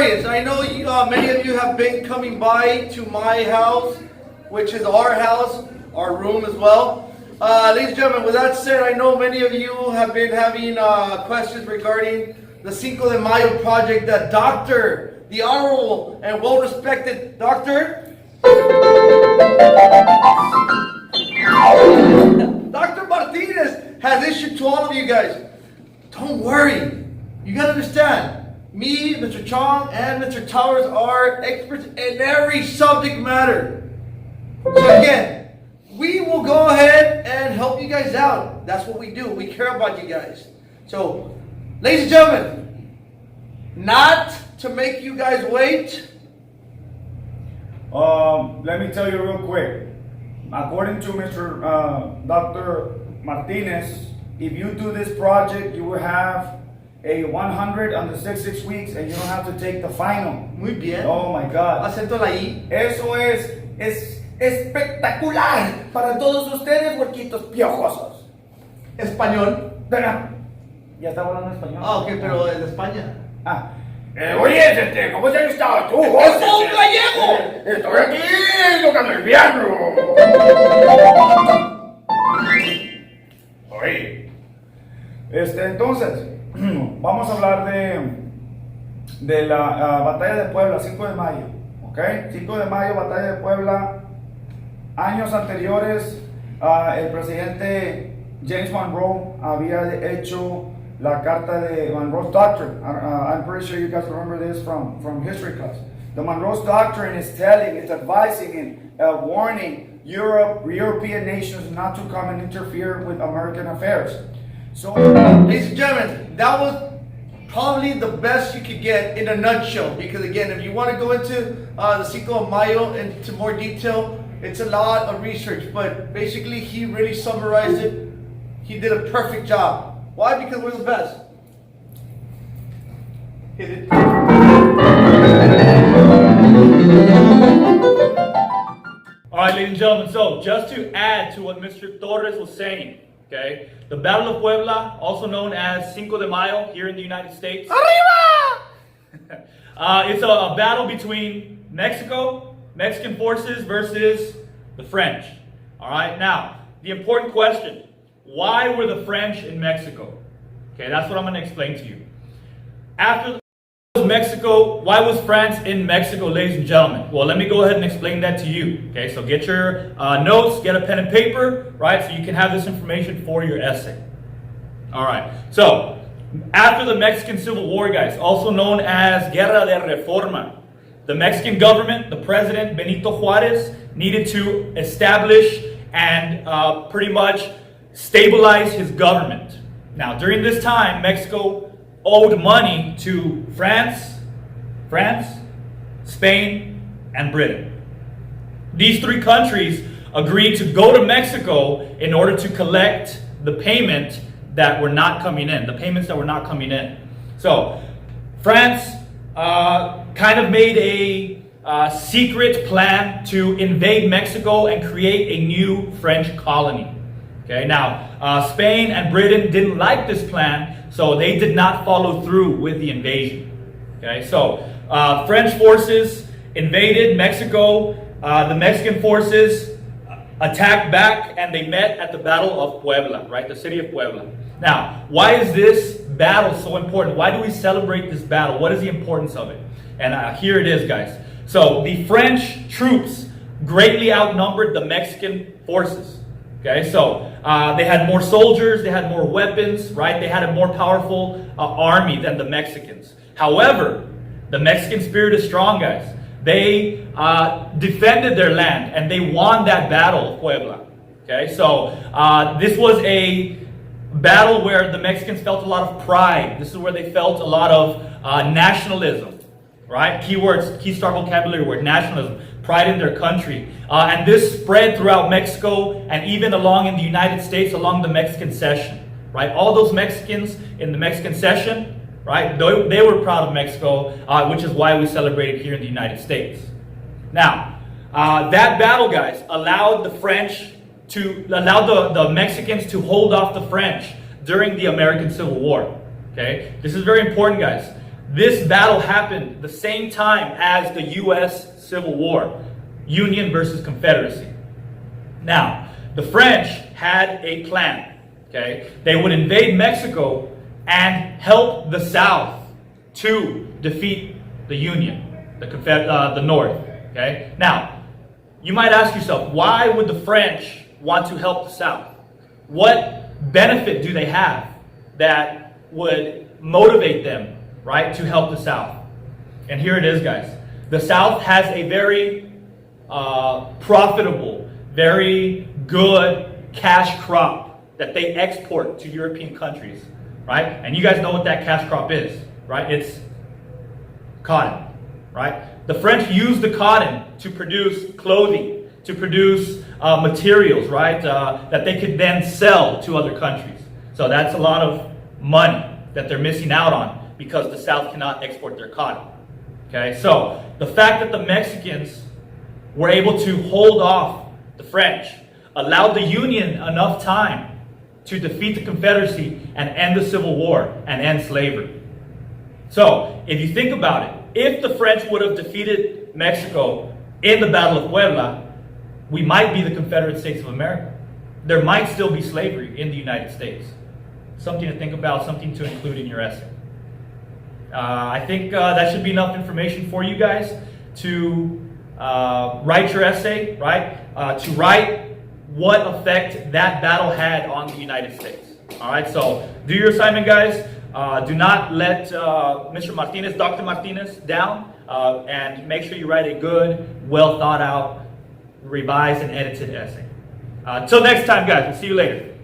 glorious. I know many of you have been coming by to my house, which is our house, our room as well. Ladies and gentlemen, with that said, I know many of you have been having questions regarding the Cinco de Mayo project that the honorable and well-respected Dr. Martinez has issued to all of you guys. Don't worry. You gotta understand. Me, Mr. Chong, and Mr. Towers are experts in every subject matter. So again, we will go ahead and help you guys out. That's what we do. We care about you guys. So, ladies and gentlemen, not to make you guys wait. Let me tell you real quick. According to Mr. Dr. Martinez, if you do this project, you will have a 100 on the 6 weeks, and you don't have to take the final. Muy bien. Oh my God. Acento la I. Eso es espectacular para todos ustedes, huerquitos piojosos. Español. Ya estaba hablando español. Ah, ok, pero de España. Oye, ¿cómo has estado tú? ¡Es un gallego! Estoy aquí tocando el piano. Oye. Entonces, vamos a hablar de la batalla de Puebla, 5 de mayo. ¿Ok? 5 de mayo, batalla de Puebla. Años anteriores, el presidente James Monroe había hecho la carta de Monroe's Doctrine. I'm pretty sure you guys remember this from history class. The Monroe's Doctrine is advising and warning European nations not to come and interfere with American affairs. So, ladies and gentlemen, that was probably the best you could get in a nutshell. Because again, if you want to go into the Cinco de Mayo into more detail, it's a lot of research. But basically, he really summarized it. He did a perfect job. Why? Because we're the best. Hit it. All right, ladies and gentlemen. So, just to add to what Mr. Torres was saying, okay, the Battle of Puebla, also known as Cinco de Mayo here in the United States. Arriba! It's a battle between Mexican forces versus the French. All right, now, the important question, why were the French in Mexico? Okay, that's what I'm going to explain to you. After Mexico, why was France in Mexico, ladies and gentlemen? Well, let me go ahead and explain that to you. Okay, so get your notes, get a pen and paper, right, so you can have this information for your essay. All right, so after the Mexican Civil War, guys, also known as Guerra de Reforma, the Mexican government, the president Benito Juarez, needed to establish and pretty much stabilize his government. Now, during this time, Mexico owed money to France, Spain, and Britain. These three countries agreed to go to Mexico in order to collect the payments that were not coming in. So, France kind of made a secret plan to invade Mexico and create a new French colony. Okay, now Spain and Britain didn't like this plan, so they did not follow through with the invasion. Okay, so French forces invaded Mexico. The Mexican forces attacked back, and they met at the Battle of Puebla, right? The city of Puebla. Now, why is this battle so important? Why do we celebrate this battle? What is the importance of it? And here it is, guys. So the French troops greatly outnumbered the Mexican forces. Okay, so they had more soldiers, they had more weapons, right? They had a more powerful army than the Mexicans. However, the Mexican spirit is strong, guys. They defended their land and they won that battle of Puebla. Okay, so this was a battle where the Mexicans felt a lot of pride. This is where they felt a lot of nationalism, right? Keywords, key star vocabulary word, nationalism, pride in their country. And this spread throughout Mexico and even along in the United States along the Mexican Cession, right? All those Mexicans in the Mexican Cession, right? They were proud of Mexico, which is why we celebrate it here in the United States. Now, that battle, guys, allowed the Mexicans to hold off the French during the American Civil War. Okay, this is very important, guys. this battle happened the same time as the U.S. Civil War, Union versus Confederacy. Now, the French had a plan, okay? They would invade Mexico and help the South to defeat the Union, the North, okay? Now, you might ask yourself, why would the French want to help the South? What benefit do they have that would motivate them, right, to help the South? And here it is, guys. The South has a very profitable, very good cash crop that they export to European countries, right? And you guys know what that cash crop is, right? It's cotton, right? The French used the cotton to produce clothing, to produce materials, right? That they could then sell to other countries. So that's a lot of money that they're missing out on because the South cannot export their cotton. Okay, so the fact that the Mexicans were able to hold off the French allowed the Union enough time to defeat the Confederacy and end the Civil War and end slavery. So if you think about it, if the French would have defeated Mexico in the Battle of Puebla, we might be the Confederate States of America. There might still be slavery in the United States. Something to think about, something to include in your essay. I think that should be enough information for you guys to write your essay, right? To write what effect that battle had on the United States. All right, so do your assignment, guys. Do not let Mr. Martinez, Dr. Martinez, down, and make sure you write a good, well thought out, revised and edited essay. Till next time, guys. We'll see you later.